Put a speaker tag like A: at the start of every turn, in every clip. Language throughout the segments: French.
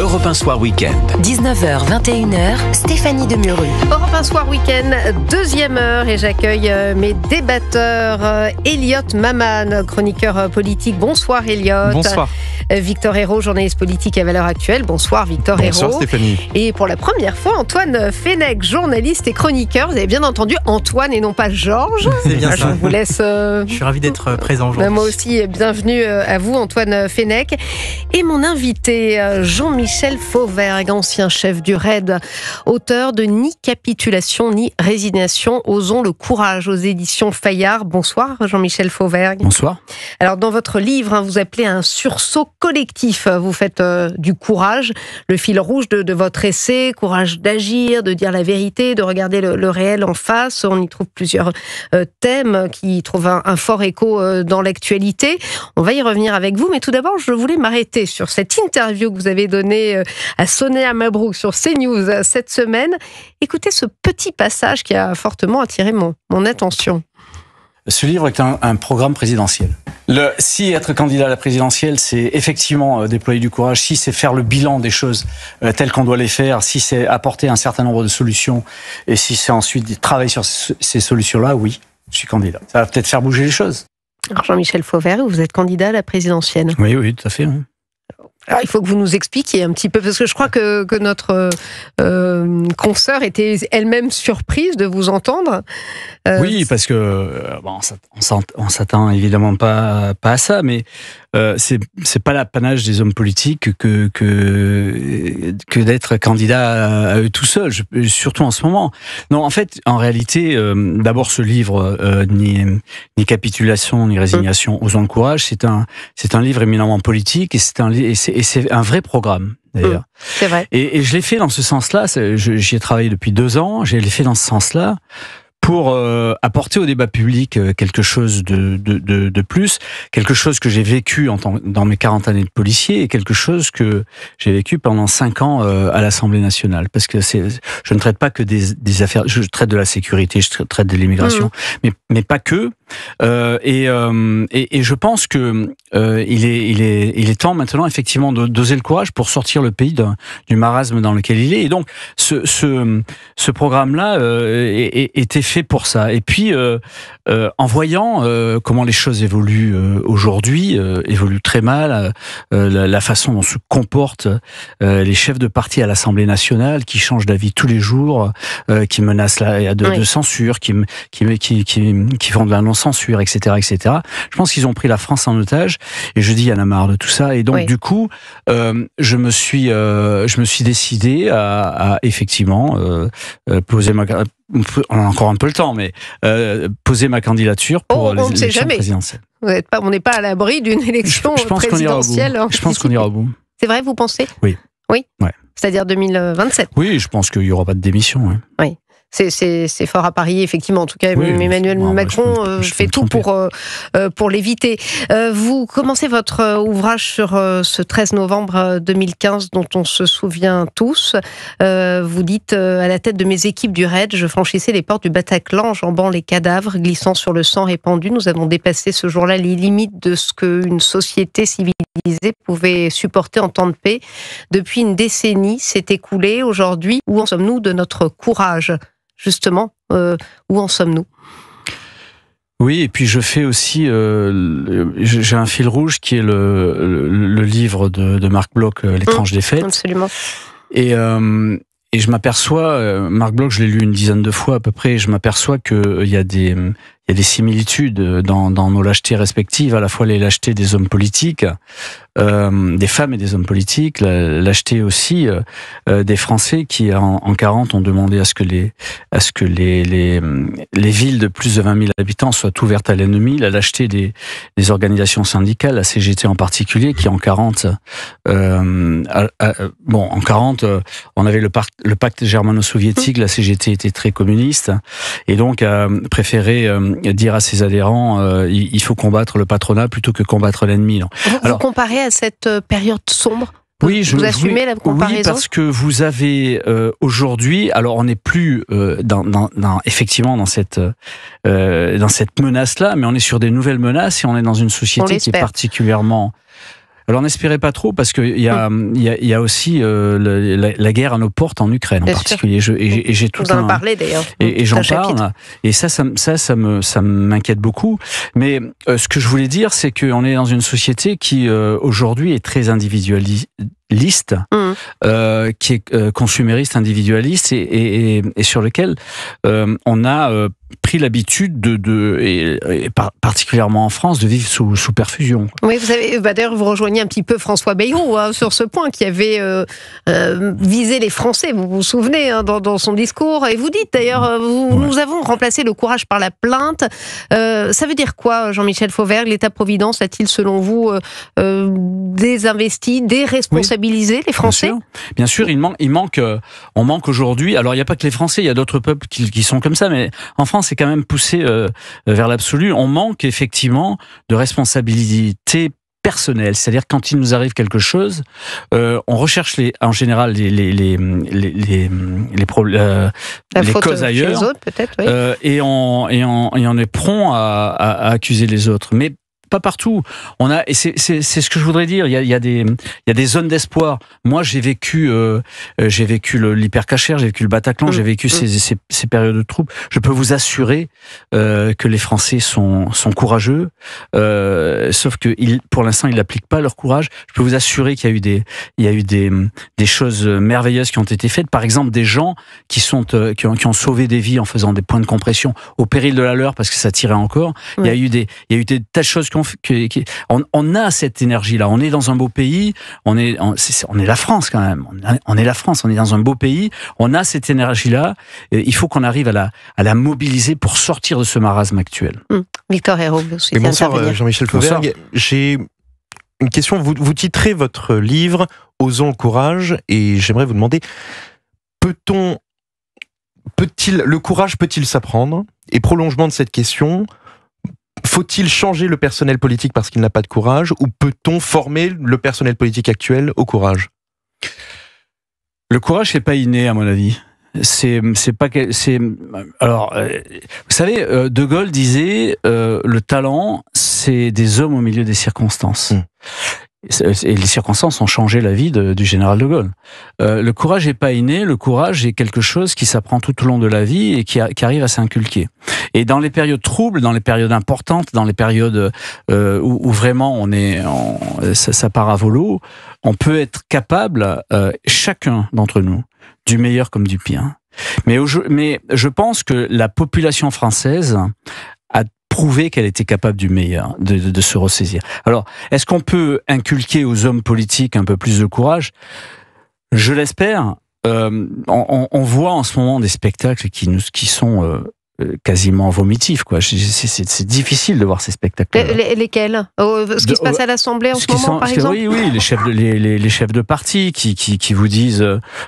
A: Europe 1 Soir Week-end.
B: 19h, 21h, Stéphanie Demurru.
C: Europe 1 Soir Week-end, deuxième heure, et j'accueille mes débatteurs. Elliot Maman, chroniqueur politique. Bonsoir Elliot.
D: Bonsoir.
C: Victor Hérault, journaliste politique à Valeurs Actuelles. Bonsoir Victor Hérault.
D: Bonsoir Stéphanie.
C: Et pour la première fois, Antoine Fenech, journaliste et chroniqueur. Vous avez bien entendu Antoine et non pas Georges.
E: C'est bien
C: Je
E: ça.
C: vous laisse...
E: Je suis ravi d'être présent aujourd'hui.
C: Moi aussi, bienvenue à vous Antoine Fenech. Et mon invité, Jean-Michel Fauvergue, ancien chef du RAID, auteur de Ni capitulation ni résignation, osons le courage aux éditions Fayard. Bonsoir Jean-Michel Fauvergue.
D: Bonsoir.
C: Alors dans votre livre, vous appelez un sursaut collectif. Vous faites du courage, le fil rouge de votre essai, courage d'agir, de dire la vérité, de regarder le réel en face. On y trouve plusieurs thèmes qui trouvent un fort écho dans l'actualité. On va y revenir avec vous, mais tout d'abord, je voulais m'arrêter sur cette interview que vous avez donnée à Sonia Mabrouk sur CNews cette semaine. Écoutez ce petit passage qui a fortement attiré mon attention.
F: Ce livre est un programme présidentiel. Si être candidat à la présidentielle, c'est effectivement déployer du courage, si c'est faire le bilan des choses telles qu'on doit les faire, si c'est apporter un certain nombre de solutions, et si c'est ensuite travailler sur ces solutions-là, oui, je suis candidat. Ça va peut-être faire bouger les choses.
C: Alors Jean-Michel Fauvergue, vous êtes candidat à la présidentielle.
F: Oui, tout à fait. Oui.
C: Alors, il faut que vous nous expliquiez un petit peu, parce que je crois que notre consoeur était elle-même surprise de vous entendre.
F: Oui, parce que on s'attend évidemment pas à ça, mais c'est pas l'apanage des hommes politiques que d'être candidat à eux tout seuls, surtout en ce moment. Non, en fait, en réalité, d'abord ce livre, ni capitulation ni résignation, osons le courage, c'est un livre éminemment politique et c'est un vrai programme. D'ailleurs.
C: C'est vrai.
F: Et je l'ai fait dans ce sens-là. J'y ai travaillé depuis 2 ans. Je l'ai fait dans ce sens-là pour apporter au débat public quelque chose de plus, quelque chose que j'ai vécu dans mes 40 années de policier et quelque chose que j'ai vécu pendant 5 ans à l'Assemblée nationale. Parce que je ne traite pas que des affaires, je traite de la sécurité, je traite de l'immigration, mais pas que. Et je pense que il est temps maintenant effectivement d'oser le courage pour sortir le pays du marasme dans lequel il est. Et donc ce programme-là était fait pour ça. Et puis en voyant comment les choses évoluent aujourd'hui, évoluent très mal, la façon dont se comportent les chefs de parti à l'Assemblée nationale, qui changent d'avis tous les jours, qui menacent de censure, qui font de la non-censure, etc., etc. Je pense qu'ils ont pris la France en otage, et je dis, il y en a marre de tout ça. Et donc, du coup, je me suis décidé à effectivement poser on a encore un peu le temps, mais poser ma candidature pour les élections présidentielles.
C: On n'est pas à l'abri d'une élection présidentielle.
F: Je pense qu'on ira au bout.
C: C'est vrai, vous pensez ?
F: Oui.
C: Oui.
F: Ouais.
C: C'est-à-dire 2027.
F: Oui, je pense qu'il n'y aura pas de démission. Ouais.
C: Oui. C'est fort à parier, effectivement. En tout cas, Emmanuel Macron fait tout pour l'éviter. Vous commencez votre ouvrage sur ce 13 novembre 2015, dont on se souvient tous. Vous dites, à la tête de mes équipes du RAID, je franchissais les portes du Bataclan, enjambant les cadavres, glissant sur le sang répandu. Nous avons dépassé ce jour-là les limites de ce qu'une société civilisée pouvait supporter en temps de paix. Depuis une décennie s'est écoulée. Aujourd'hui, où en sommes-nous de notre courage ? Justement, où en sommes-nous ?
F: Oui, et puis je fais aussi, j'ai un fil rouge qui est le livre de Marc Bloch, L'étrange défaite.
C: Absolument.
F: Et je m'aperçois, Marc Bloch, je l'ai lu une dizaine de fois à peu près, et je m'aperçois qu'il y a des similitudes dans nos lâchetés respectives, à la fois les lâchetés des hommes politiques, des femmes et des hommes politiques, la lâcheté aussi des Français qui en 40 ont demandé à ce que les villes de plus de 20 000 habitants soient ouvertes à l'ennemi, la lâcheté des organisations syndicales, la CGT en particulier, qui en 40 en 40 on avait le pacte germano-soviétique, la CGT était très communiste et donc a préféré dire à ses adhérents il faut combattre le patronat plutôt que combattre l'ennemi.
C: Vous comparez à cette période sombre?
F: Oui,
C: vous assumez la comparaison?
F: Oui, parce que vous avez aujourd'hui, alors on n'est plus effectivement dans cette menace-là, mais on est sur des nouvelles menaces et on est dans une société qui est particulièrement Alors n'espérez pas trop parce qu'il y a aussi la guerre à nos portes en Ukraine en particulier. Et j'ai tout
C: Vous en parlez d'ailleurs.
F: Et j'en parle. Et ça m'inquiète beaucoup. Mais ce que je voulais dire, c'est qu'on est dans une société qui aujourd'hui est très individualiste, qui est consumériste, individualiste, et sur lequel on a pris l'habitude et particulièrement en France, de vivre sous perfusion.
C: Oui, vous avez d'ailleurs vous rejoignez un petit peu François Bayrou sur ce point, qui avait visé les Français. Vous vous souvenez dans son discours, et vous dites d'ailleurs nous avons remplacé le courage par la plainte. Ça veut dire quoi, Jean-Michel Fauvergue? L'État-providence a-t-il, selon vous, désinvesti, déresponsabilisé les Français?
F: Bien sûr, on manque aujourd'hui. Alors il n'y a pas que les Français, il y a d'autres peuples qui sont comme ça, mais en France c'est quand même poussé vers l'absolu. On manque effectivement de responsabilité personnelle, c'est-à-dire quand il nous arrive quelque chose, on recherche en général les causes ailleurs,
C: les autres, peut-être, oui.
F: et on est prompt à accuser les autres, mais pas partout. Et c'est ce que je voudrais dire. Il y a des zones d'espoir. Moi, j'ai vécu l'hypercachère, j'ai vécu le Bataclan, j'ai vécu ces périodes de troubles. Je peux vous assurer que les Français sont courageux, sauf que pour l'instant, ils n'appliquent pas leur courage. Je peux vous assurer qu'il y a eu des choses merveilleuses qui ont été faites. Par exemple, des gens qui ont sauvé des vies en faisant des points de compression au péril de la leur parce que ça tirait encore. Il y a eu des tas de choses on a cette énergie-là. On est dans un beau pays. On est la France quand même. On est la France. On est dans un beau pays. On a cette énergie-là. Il faut qu'on arrive à la mobiliser pour sortir de ce marasme actuel.
C: Victor Ayrault, vous souhaitez
A: bonsoir Jean-Michel Fauvergue. J'ai une question. Vous titrez votre livre « Osons le courage » et j'aimerais vous demander, le courage peut-il s'apprendre? Et prolongement de cette question, faut-il changer le personnel politique parce qu'il n'a pas de courage, ou peut-on former le personnel politique actuel au courage?
F: Le courage, c'est pas inné, à mon avis. Alors, vous savez, De Gaulle disait le talent, c'est des hommes au milieu des circonstances. Et les circonstances ont changé la vie du général de Gaulle. Le courage n'est pas inné, le courage est quelque chose qui s'apprend tout au long de la vie et qui arrive à s'inculquer. Et dans les périodes troubles, dans les périodes importantes, dans les périodes où vraiment ça part à volo, on peut être capable, chacun d'entre nous, du meilleur comme du pire. Mais je pense que la population française a prouvé qu'elle était capable du meilleur, de se ressaisir. Alors, est-ce qu'on peut inculquer aux hommes politiques un peu plus de courage? Je l'espère. On voit en ce moment des spectacles qui sont quasiment vomitifs, quoi. C'est difficile de voir ces spectacles.
C: Lesquels? Ce qui se passe à l'Assemblée en ce moment, par exemple?
F: Oui, les chefs de parti qui vous disent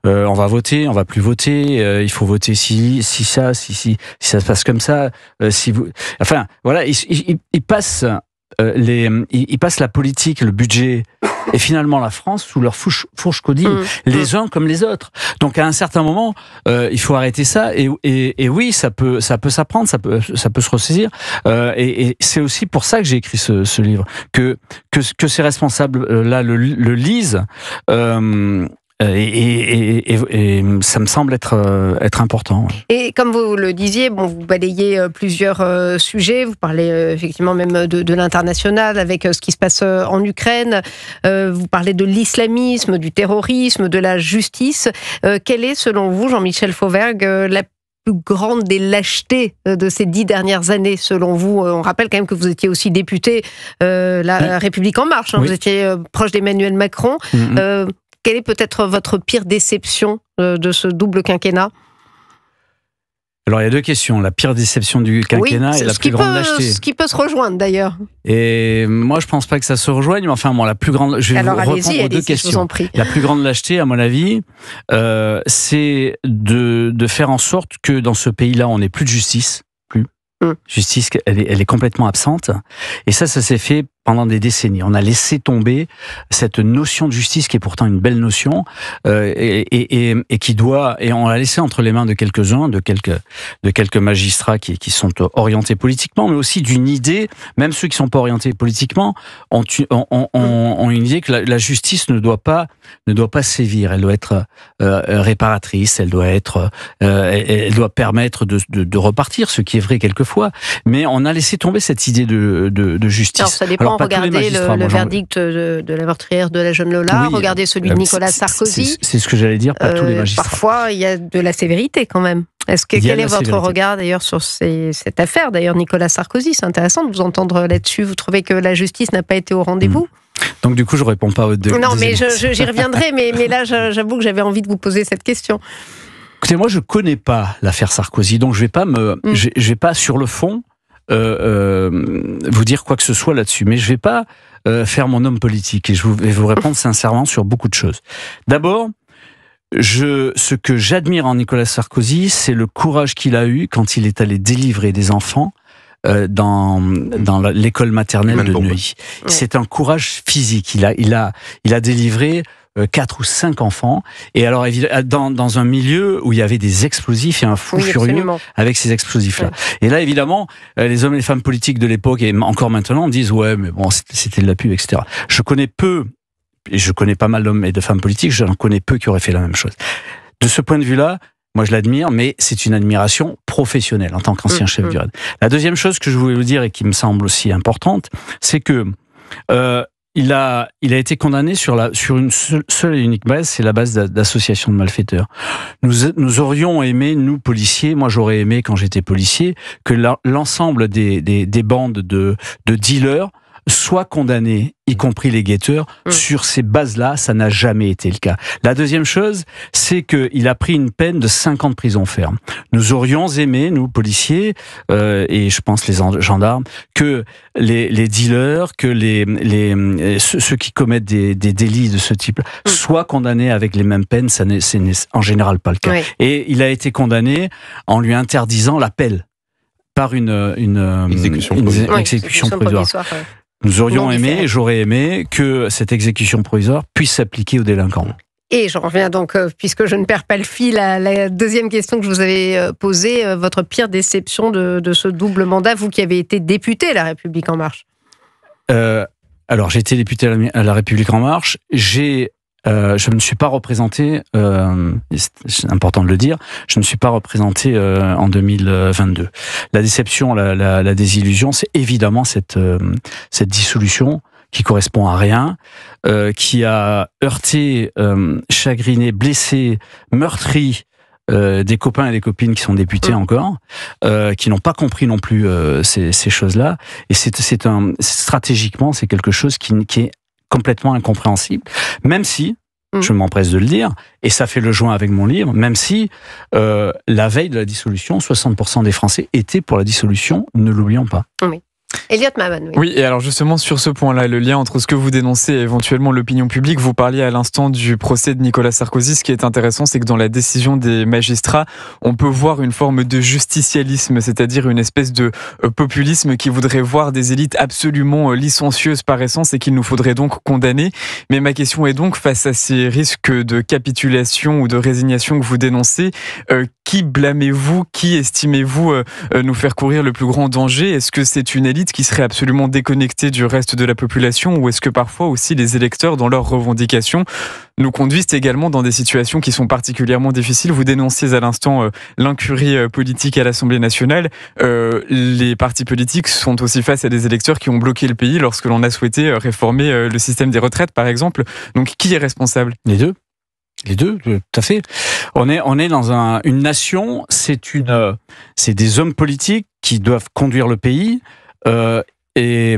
F: on va voter, on va plus voter, il faut voter si ça se passe comme ça, enfin voilà, ils passent la politique, le budget et finalement la France sous leur fourche codine, les uns comme les autres. Donc à un certain moment, il faut arrêter ça. Et oui, ça peut s'apprendre, ça peut se ressaisir. Et c'est aussi pour ça que j'ai écrit ce livre, que ces responsables-là le lisent. Et ça me semble être important.
C: Et comme vous le disiez, vous balayez plusieurs sujets. Vous parlez effectivement même de l'international avec ce qui se passe en Ukraine. Vous parlez de l'islamisme, du terrorisme, de la justice. Quelle est, selon vous, Jean-Michel Fauvergue, la plus grande des lâchetés de ces 10 dernières années, selon vous? On rappelle quand même que vous étiez aussi député La République En Marche. Vous étiez proche d'Emmanuel Macron. Quelle est peut-être votre pire déception de ce double quinquennat?
F: Alors il y a deux questions, la pire déception du quinquennat et la plus grande lâcheté.
C: Ce qui peut se rejoindre d'ailleurs.
F: Et moi je pense pas que ça se rejoigne, mais enfin la plus grande. Je vais vous répondre aux deux questions.
C: Je vous en prie.
F: La plus grande lâcheté, à mon avis, c'est de faire en sorte que dans ce pays-là, on n'ait plus de justice. Justice, elle est complètement absente. Et ça s'est fait pendant des décennies. On a laissé tomber cette notion de justice qui est pourtant une belle notion et qui doit, et on l'a laissé entre les mains de quelques-uns, de quelques magistrats qui sont orientés politiquement, mais aussi d'une idée, même ceux qui sont pas orientés politiquement ont une idée que la justice ne doit pas sévir, elle doit être réparatrice, elle doit permettre de repartir, ce qui est vrai quelquefois, mais on a laissé tomber cette idée de justice.
C: Alors ça dépend, regardez le verdict de la meurtrière de la jeune Lola, regardez celui de Nicolas Sarkozy.
F: C'est ce que j'allais dire, pas tous les magistrats.
C: Parfois, il y a de la sévérité quand même. Quel est votre regard d'ailleurs sur cette affaire, d'ailleurs Nicolas Sarkozy? C'est intéressant de vous entendre là-dessus. Vous trouvez que la justice n'a pas été au rendez-vous?
F: Donc du coup, je réponds pas aux deux.
C: Non, mais j'y reviendrai, mais là, j'avoue que j'avais envie de vous poser cette question.
F: Écoutez, moi, je connais pas l'affaire Sarkozy, donc je vais pas sur le fond vous dire quoi que ce soit là-dessus, mais je vais pas faire mon homme politique et je vais vous répondre sincèrement sur beaucoup de choses. D'abord, ce que j'admire en Nicolas Sarkozy, c'est le courage qu'il a eu quand il est allé délivrer des enfants dans l'école maternelle de Neuilly. Ouais. C'est un courage physique. Il a délivré 4 ou 5 enfants, et alors dans un milieu où il y avait des explosifs et un fou furieux avec ces explosifs-là. Ouais. Et là, évidemment, les hommes et les femmes politiques de l'époque, et encore maintenant, disent « ouais, mais bon, c'était de la pub, etc. » Je connais peu, et je connais pas mal d'hommes et de femmes politiques, j'en connais peu qui auraient fait la même chose. De ce point de vue-là, moi je l'admire, mais c'est une admiration professionnelle en tant qu'ancien chef du RAID. La deuxième chose que je voulais vous dire et qui me semble aussi importante, c'est que il a été condamné sur une seule et unique base, c'est la base d'association de malfaiteurs. Nous aurions aimé, nous policiers, moi j'aurais aimé quand j'étais policier, que l'ensemble des bandes de dealers soient condamnés, y compris les guetteurs, sur ces bases-là. Ça n'a jamais été le cas. La deuxième chose, c'est qu'il a pris une peine de 5 ans de prison ferme. Nous aurions aimé, nous, policiers, et je pense les gendarmes, que les dealers, que ceux qui commettent des délits de ce type soient condamnés avec les mêmes peines. C'est en général pas le cas. Oui. Et il a été condamné en lui interdisant l'appel par une exécution provisoire. Nous aurions aimé, j'aurais aimé, que cette exécution provisoire puisse s'appliquer aux délinquants.
C: Et j'en reviens donc, puisque je ne perds pas le fil, à la deuxième question que je vous avais posée, votre pire déception de ce double mandat, vous qui avez été député à La République En Marche.
F: Alors, j'ai été député à La République En Marche, je ne me suis pas représenté, c'est important de le dire, je ne suis pas représenté en 2022. La déception, la désillusion, c'est évidemment cette dissolution qui correspond à rien, qui a heurté, chagriné, blessé, meurtri des copains et des copines qui sont députés encore, qui n'ont pas compris non plus ces choses-là. Et stratégiquement, c'est quelque chose qui est complètement incompréhensible, même si, je m'empresse de le dire, et ça fait le joint avec mon livre, même si la veille de la dissolution, 60% des Français étaient pour la dissolution, ne l'oublions pas.
C: Oui. Elliot Mavan.
D: Oui, et alors justement sur ce point-là, le lien entre ce que vous dénoncez et éventuellement l'opinion publique, vous parliez à l'instant du procès de Nicolas Sarkozy. Ce qui est intéressant, c'est que dans la décision des magistrats, on peut voir une forme de justicialisme, c'est-à-dire une espèce de populisme qui voudrait voir des élites absolument licencieuses par essence et qu'il nous faudrait donc condamner. Mais ma question est donc, face à ces risques de capitulation ou de résignation que vous dénoncez, qui blâmez-vous, qui estimez-vous nous faire courir le plus grand danger? Est-ce que c'est une élite qui serait absolument déconnectée du reste de la population, ou est-ce que parfois aussi les électeurs, dans leurs revendications, nous conduisent également dans des situations qui sont particulièrement difficiles? Vous dénonciez à l'instant l'incurie politique à l'Assemblée nationale. Les partis politiques sont aussi face à des électeurs qui ont bloqué le pays lorsque l'on a souhaité réformer le système des retraites, par exemple. Donc qui est responsable?
F: Les deux. Les deux, tout à fait. On est dans une nation, c'est des hommes politiques qui doivent conduire le pays, et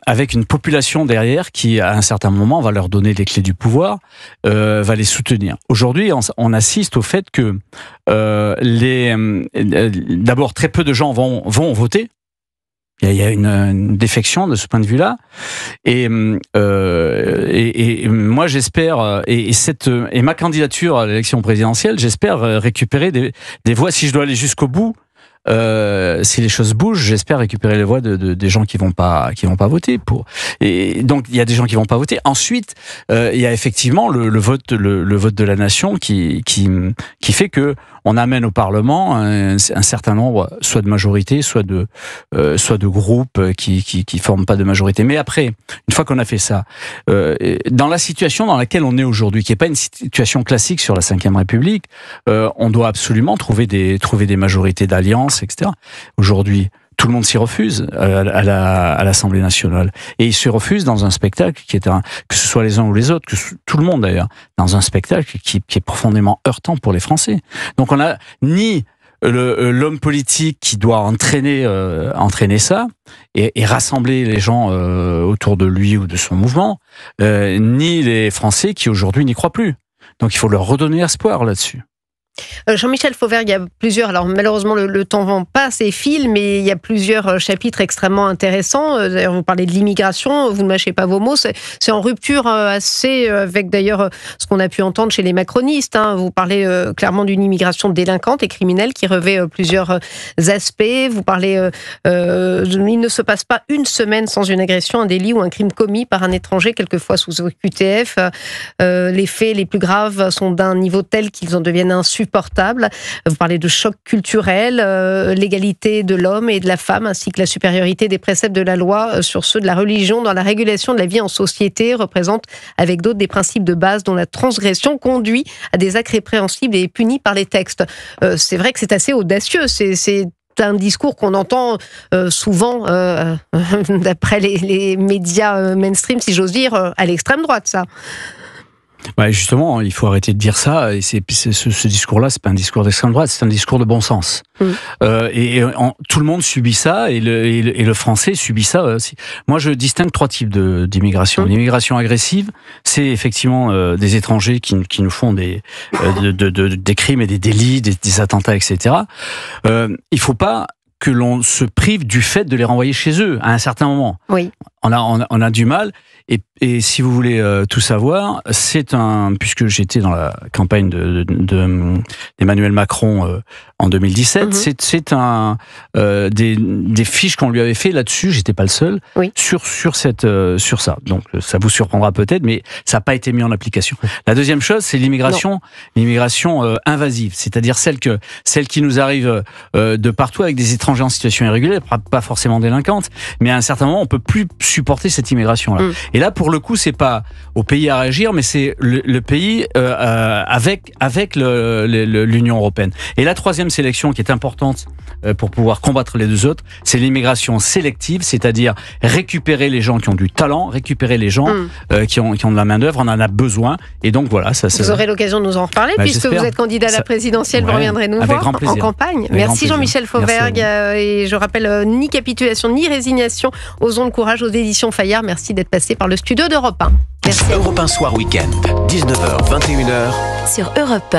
F: avec une population derrière qui, à un certain moment, va leur donner les clés du pouvoir, va les soutenir. Aujourd'hui, on assiste au fait que d'abord, très peu de gens vont voter. Il y a une défection de ce point de vue-là, et moi j'espère, et ma candidature à l'élection présidentielle, j'espère récupérer des voix, si je dois aller jusqu'au bout, si les choses bougent, j'espère récupérer les voix des gens qui vont pas voter pour. Et donc il y a des gens qui vont pas voter. Ensuite, il y a effectivement le vote de la nation qui fait que on amène au Parlement un certain nombre, soit de majorités, soit de groupes qui forment pas de majorité. Mais après, une fois qu'on a fait ça, dans la situation dans laquelle on est aujourd'hui, qui est pas une situation classique sur la Ve République, on doit absolument trouver des majorités d'alliance, etc. Aujourd'hui, tout le monde s'y refuse à l'Assemblée nationale. Et il se refuse dans un spectacle qui est que ce soit les uns ou les autres, tout le monde d'ailleurs, dans un spectacle qui est profondément heurtant pour les Français. Donc on a ni l'homme politique qui doit entraîner ça et rassembler les gens autour de lui ou de son mouvement, ni les Français qui aujourd'hui n'y croient plus. Donc il faut leur redonner espoir là-dessus.
C: Jean-Michel Fauvergue, il y a plusieurs, alors malheureusement le temps passe et file, mais il y a plusieurs chapitres extrêmement intéressants. D'ailleurs, vous parlez de l'immigration, vous ne mâchez pas vos mots, c'est en rupture assez avec d'ailleurs ce qu'on a pu entendre chez les macronistes. Vous parlez clairement d'une immigration délinquante et criminelle qui revêt plusieurs aspects. Vous parlez, il ne se passe pas une semaine sans une agression, un délit ou un crime commis par un étranger, quelquefois sous OQTF. Les faits les plus graves sont d'un niveau tel qu'ils en deviennent insupportables. Vous parlez de choc culturel, l'égalité de l'homme et de la femme, ainsi que la supériorité des préceptes de la loi sur ceux de la religion dans la régulation de la vie en société, représente avec d'autres des principes de base dont la transgression conduit à des actes répréhensibles et punis par les textes. C'est vrai que c'est assez audacieux, c'est un discours qu'on entend souvent, d'après les médias mainstream, si j'ose dire, à l'extrême droite, ça.
F: Ouais, justement, il faut arrêter de dire ça. Et ce discours-là, c'est pas un discours d'extrême droite, c'est un discours de bon sens. Tout le monde subit ça, et le français subit ça aussi. Moi, je distingue 3 types d'immigration. L'immigration agressive, c'est effectivement des étrangers qui nous font des crimes et des délits, des attentats, etc. Il faut pas que l'on se prive du fait de les renvoyer chez eux à un certain moment.
C: Oui.
F: On a du mal. Et si vous voulez tout savoir, puisque j'étais dans la campagne d'Emmanuel Macron en 2017, c'est des fiches qu'on lui avait fait là-dessus. J'étais pas le seul sur ça. Donc ça vous surprendra peut-être, mais ça n'a pas été mis en application. La deuxième chose, c'est l'immigration invasive, c'est-à-dire celle qui nous arrive de partout avec des étrangers en situation irrégulière, pas forcément délinquante, mais à un certain moment, on peut plus supporter cette immigration-là. Et là, pour le coup, c'est pas au pays à réagir, mais c'est le pays avec l'Union européenne. Et la troisième sélection qui est importante pour pouvoir combattre les deux autres, c'est l'immigration sélective, c'est-à-dire récupérer les gens qui ont du talent, récupérer les gens qui ont de la main-d'œuvre, on en a besoin. Et donc voilà, vous
C: aurez l'occasion de nous en reparler, puisque vous êtes candidat à la présidentielle, vous reviendrez nous voir en campagne. Merci Jean-Michel Fauvergue. Et je rappelle, ni capitulation, ni résignation, osons le courage aux éditions Fayard. Merci d'être passé par le studio d'Europe 1. Merci.
G: Europe 1 Soir Week-end, 19h, 21h.
B: Sur Europe 1.